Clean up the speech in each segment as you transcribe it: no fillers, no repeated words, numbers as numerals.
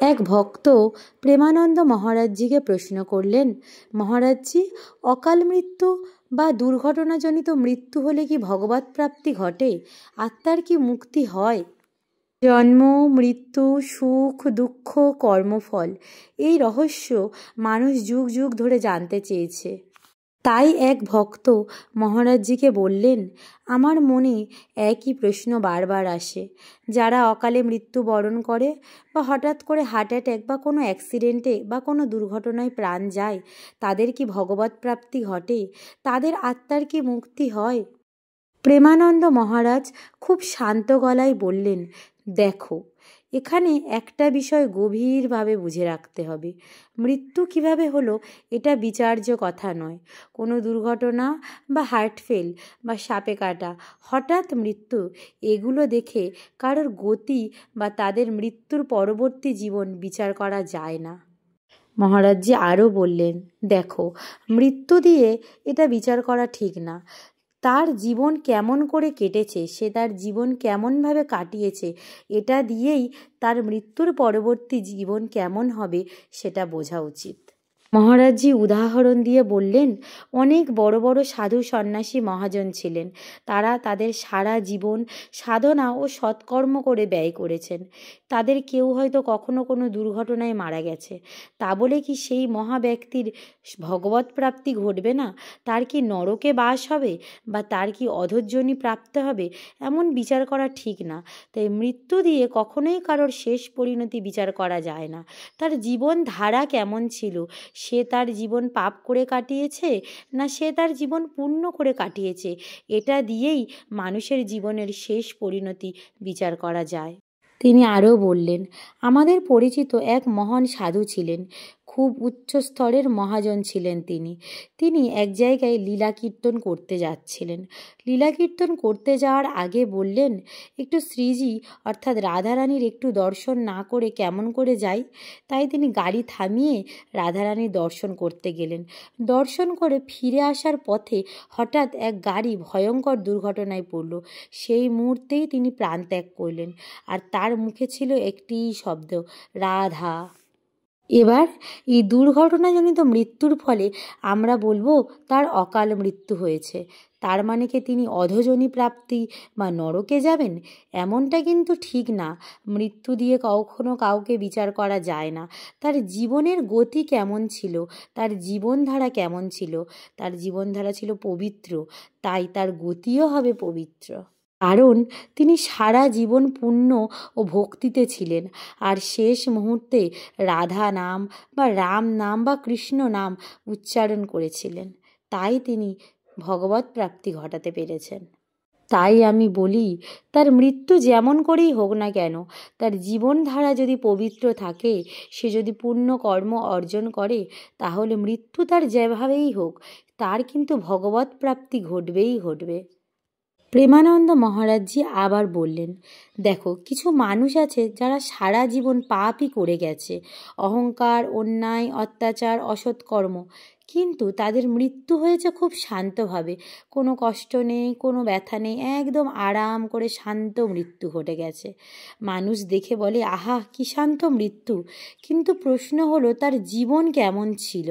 এক ভক্ত প্রেমানন্দ মহারাজজিকে প্রশ্ন করলেন, মহারাজজি, অকাল মৃত্যু বা দুর্ঘটনাজনিত মৃত্যু হলে কি ভগবৎ প্রাপ্তি ঘটে? আত্মার কি মুক্তি হয়? জন্ম, মৃত্যু, সুখ, দুঃখ, কর্মফল, এই রহস্য মানুষ যুগ যুগ ধরে জানতে চেয়েছে। তাই এক ভক্ত মহারাজজিকে বললেন, আমার মনে একই প্রশ্ন বারবার আসে। যারা অকালে মৃত্যুবরণ করে বা হঠাৎ করে হার্ট অ্যাটাক বা কোনো অ্যাক্সিডেন্টে বা কোনো দুর্ঘটনায় প্রাণ যায়, তাদের কি ভগবৎ প্রাপ্তি ঘটে? তাদের আত্মার কি মুক্তি হয়? প্রেমানন্দ মহারাজ খুব শান্ত গলায় বললেন, দেখো, এখানে একটা বিষয় গভীরভাবে বুঝে রাখতে হবে। মৃত্যু কিভাবে হলো এটা বিচার্য কথা নয়। কোনো দুর্ঘটনা বা হার্ট ফেল বা সাপে কাটা, হঠাৎ মৃত্যু, এগুলো দেখে কারোর গতি বা তাদের মৃত্যুর পরবর্তী জীবন বিচার করা যায় না। মহারাজজি আরও বললেন, দেখো, মৃত্যু দিয়ে এটা বিচার করা ঠিক না। তার জীবন কেমন করে কেটেছে, সে তার জীবন কেমনভাবে কাটিয়েছে, এটা দিয়েই তার মৃত্যুর পরবর্তী জীবন কেমন হবে সেটা বোঝা উচিত। মহারাজজি উদাহরণ দিয়ে বললেন, অনেক বড় বড় সাধু সন্ন্যাসী মহাজন ছিলেন। তারা তাদের সারা জীবন সাধনা ও সৎকর্ম করে ব্যয় করেছেন। তাদের কেউ হয়তো কখনো কোনো দুর্ঘটনায় মারা গেছে। তা বলে কি সেই মহা ব্যক্তির ভগবৎ প্রাপ্তি ঘটবে না? তার কি নরকে বাস হবে বা তার কি অধঃযোনি প্রাপ্ত হবে? এমন বিচার করা ঠিক না। তাই মৃত্যু দিয়ে কখনোই কারোর শেষ পরিণতি বিচার করা যায় না। তার জীবন ধারা কেমন ছিল, সে তার জীবন পাপ করে কাটিয়েছে না সে তার জীবন পুণ্য করে কাটিয়েছে, এটা দিয়েই মানুষের জীবনের শেষ পরিণতি বিচার করা যায়। তিনি আরও বললেন, আমাদের পরিচিত এক মহান সাধু ছিলেন, খুব উচ্চ স্তরের মহাজন ছিলেন তিনি এক জায়গায় লীলা কীর্তন করতে যাচ্ছিলেন। লীলা কীর্তন করতে যাওয়ার আগে বললেন, একটু শ্রীজি অর্থাৎ রাধারানীর একটু দর্শন না করে কেমন করে যাই? তাই তিনি গাড়ি থামিয়ে রাধারানীর দর্শন করতে গেলেন। দর্শন করে ফিরে আসার পথে হঠাৎ এক গাড়ি ভয়ঙ্কর দুর্ঘটনায় পড়ল। সেই মুহূর্তেই তিনি প্রাণত্যাগ করলেন, আর তার মুখে ছিল একটি শব্দ, রাধা। এবার এই দুর্ঘটনাজনিত মৃত্যুর ফলে আমরা বলবো তার অকাল মৃত্যু হয়েছে। তার মানে কি তিনি অধঃযোনি প্রাপ্তি বা নরকে যাবেন? এমনটা কিন্তু ঠিক না। মৃত্যু দিয়ে কখনো কাউকে বিচার করা যায় না। তার জীবনের গতি কেমন ছিল, তার জীবনধারা কেমন ছিল? তার জীবনধারা ছিল পবিত্র, তাই তার গতিও হবে পবিত্র। কারণ তিনি সারা জীবন পুণ্য ও ভক্তিতে ছিলেন, আর শেষ মুহূর্তে রাধা নাম বা রাম নাম বা কৃষ্ণ নাম উচ্চারণ করেছিলেন, তাই তিনি ভগবৎ প্রাপ্তি ঘটাতে পেরেছেন। তাই আমি বলি, তার মৃত্যু যেমন করেই হোক না কেন, তার জীবনধারা যদি পবিত্র থাকে, সে যদি পুণ্য কর্ম অর্জন করে, তাহলে মৃত্যু তার যেভাবেই হোক, তার কিন্তু ভগবৎ প্রাপ্তি ঘটবেই ঘটবে। প্রেমানন্দ মহারাজজি আবার বললেন, দেখো, কিছু মানুষ আছে যারা সারা জীবন পাপই করে গেছে, অহংকার, অন্যায়, অত্যাচার, অসৎকর্ম, কিন্তু তাদের মৃত্যু হয়েছে খুব শান্তভাবে, কোনো কষ্ট নেই, কোনো ব্যথা নেই, একদম আরাম করে শান্ত মৃত্যু ঘটে গেছে। মানুষ দেখে বলে, আহা, কি শান্ত মৃত্যু। কিন্তু প্রশ্ন হলো, তার জীবন কেমন ছিল?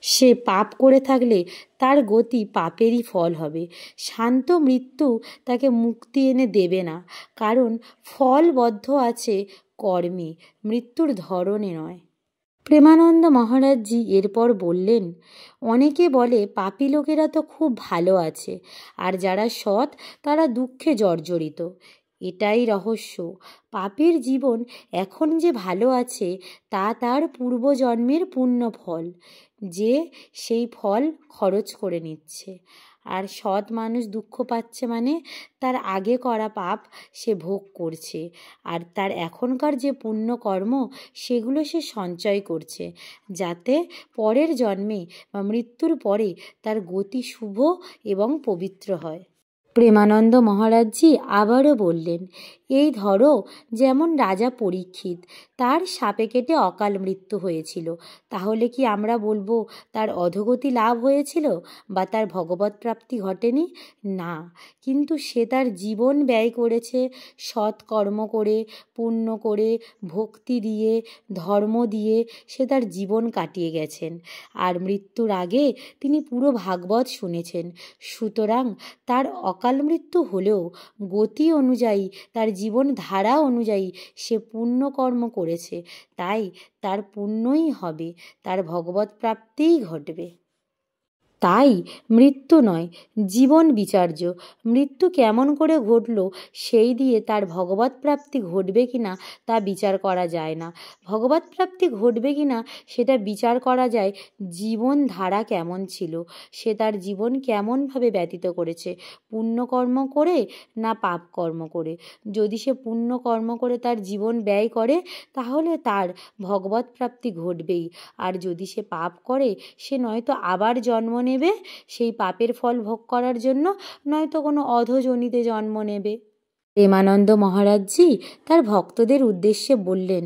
সে পাপ করে থাকলে তার গতি পাপেরই ফল হবে। শান্ত মৃত্যু তাকে মুক্তি এনে দেবে না, কারণ ফলবদ্ধ আছে কর্মে, মৃত্যুর ধরনে নয়। প্রেমানন্দ মহারাজজি এরপর বললেন, অনেকে বলে পাপী লোকেরা তো খুব ভালো আছে, আর যারা সৎ তারা দুঃখে জর্জরিত। এটাই রহস্য। পাপীর জীবন এখন যে ভালো আছে তা তার পূর্বজন্মের পুণ্য ফল, যে সেই ফল খরচ করে নিচ্ছে। আর সৎ মানুষ দুঃখ পাচ্ছে মানে তার আগে করা পাপ সে ভোগ করছে, আর তার এখনকার যে পুণ্য কর্ম সেগুলো সে সঞ্চয় করছে, যাতে পরের জন্মে বা মৃত্যুর পরে তার গতি শুভ এবং পবিত্র হয়। প্রেমানন্দ মহারাজজি আবারও বললেন, এই ধরো যেমন রাজা পরীক্ষিত, তার সাপে কেটে অকাল মৃত্যু হয়েছিল, তাহলে কি আমরা বলবো তার অধোগতি লাভ হয়েছিল বা তার ভগবৎ প্রাপ্তি ঘটেনি? না, কিন্তু সে তার জীবন ব্যয় করেছে, সৎ কর্ম করে, পুণ্য করে, ভক্তি দিয়ে, ধর্ম দিয়ে সে তার জীবন কাটিয়ে গেছেন, আর মৃত্যুর আগে তিনি পুরো ভাগবত শুনেছেন। সুতরাং তার অকাল মৃত্যু হলেও গতি অনুযায়ী, তার জীবন ধারা অনুযায়ী সে পুণ্যকর্ম করেছে, তাই তার পুণ্যই হবে, তার ভগবৎ প্রাপ্তিই ঘটবে। তাই মৃত্যু নয়, জীবন বিচার্য। মৃত্যু কেমন করে ঘটল সেই দিয়ে তার ভগবৎ প্রাপ্তি ঘটবে কিনা তা বিচার করা যায় না। ভগবৎ প্রাপ্তি ঘটবে কিনা সেটা বিচার করা যায় জীবন ধারা কেমন ছিল, সে তার জীবন কেমনভাবে ব্যতীত করেছে, পুণ্যকর্ম করে না পাপ কর্ম করে। যদি সে পুণ্যকর্ম করে তার জীবন ব্যয় করে তাহলে তার ভগবৎ প্রাপ্তি ঘটবেই, আর যদি সে পাপ করে সে নয়তো আবার জন্ম নেবে সেই পাপের ফল ভোগ করার জন্য, নয়তো কোনো অধোজনিতে জন্ম নেবে। প্রেমানন্দ মহারাজজি তার ভক্তদের উদ্দেশ্যে বললেন,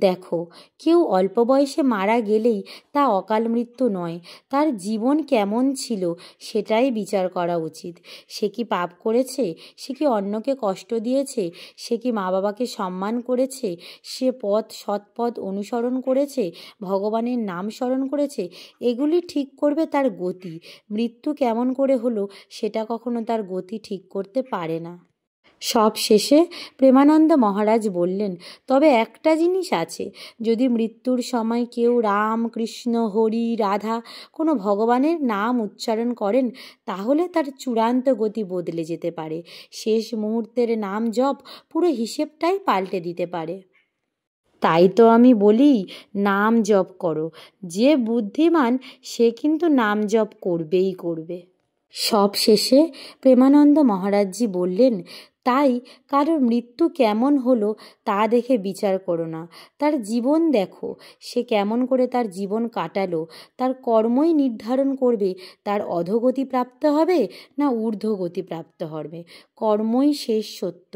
দেখো, কেউ অল্প বয়সে মারা গেলেই তা অকাল মৃত্যু নয়, তার জীবন কেমন ছিল সেটাই বিচার করা উচিত। সে কি পাপ করেছে, সে কি অন্যকে কষ্ট দিয়েছে, সে কি মা বাবাকে সম্মান করেছে, সে সৎ পথ অনুসরণ করেছে, ভগবানের নাম স্মরণ করেছে, এগুলি ঠিক করবে তার গতি। মৃত্যু কেমন করে হলো সেটা কখনো তার গতি ঠিক করতে পারে না। সব শেষে প্রেমানন্দ মহারাজ বললেন, তবে একটা জিনিস আছে, যদি মৃত্যুর সময় কেউ রাম, কৃষ্ণ, হরি, রাধা কোনো ভগবানের নাম উচ্চারণ করেন তাহলে তার চূড়ান্ত গতি বদলে যেতে পারে। শেষ মুহূর্তের নাম জপ পুরো হিসেবটাই পাল্টে দিতে পারে। তাই তো আমি বলি, নাম জপ করো। যে বুদ্ধিমান সে কিন্তু নাম জপ করবেই করবে। সব শেষে প্রেমানন্দ মহারাজজি বললেন, তাই কারোর মৃত্যু কেমন হলো তা দেখে বিচার করো না, তার জীবন দেখো, সে কেমন করে তার জীবন কাটালো, তার কর্মই নির্ধারণ করবে তার অধোগতি প্রাপ্ত হবে না ঊর্ধ্বগতি প্রাপ্ত হবে। কর্মই শেষ সত্য,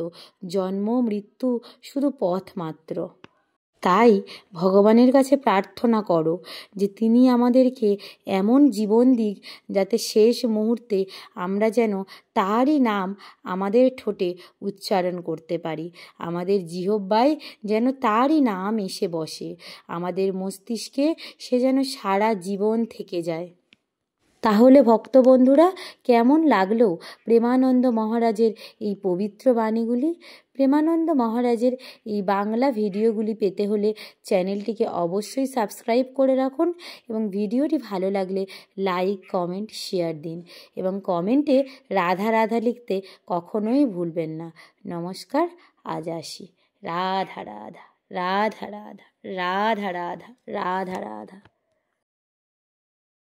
জন্ম মৃত্যু শুধু পথ মাত্র। তাই ভগবানের কাছে প্রার্থনা করো যে তিনি আমাদেরকে এমন জীবন দিক যাতে শেষ মুহূর্তে আমরা যেন তারই নাম আমাদের ঠোঁটে উচ্চারণ করতে পারি, আমাদের জিহ্বায় যেন তারই নাম এসে বসে, আমাদের মস্তিষ্কে সে যেন সারা জীবন থেকে যায়। তাহলে ভক্ত বন্ধুরা, কেমন লাগলো প্রেমানন্দ মহারাজের এই পবিত্র বাণীগুলি? প্রেমানন্দ মহারাজের এই বাংলা ভিডিওগুলি পেতে হলে চ্যানেলটিকে অবশ্যই সাবস্ক্রাইব করে রাখুন, এবং ভিডিওটি ভালো লাগলে লাইক, কমেন্ট, শেয়ার দিন, এবং কমেন্টে রাধা রাধা লিখতে কখনোই ভুলবেন না। নমস্কার, আজ আসি। রাধা রাধা, রাধা রাধা, রাধা রাধা, রাধা রাধা।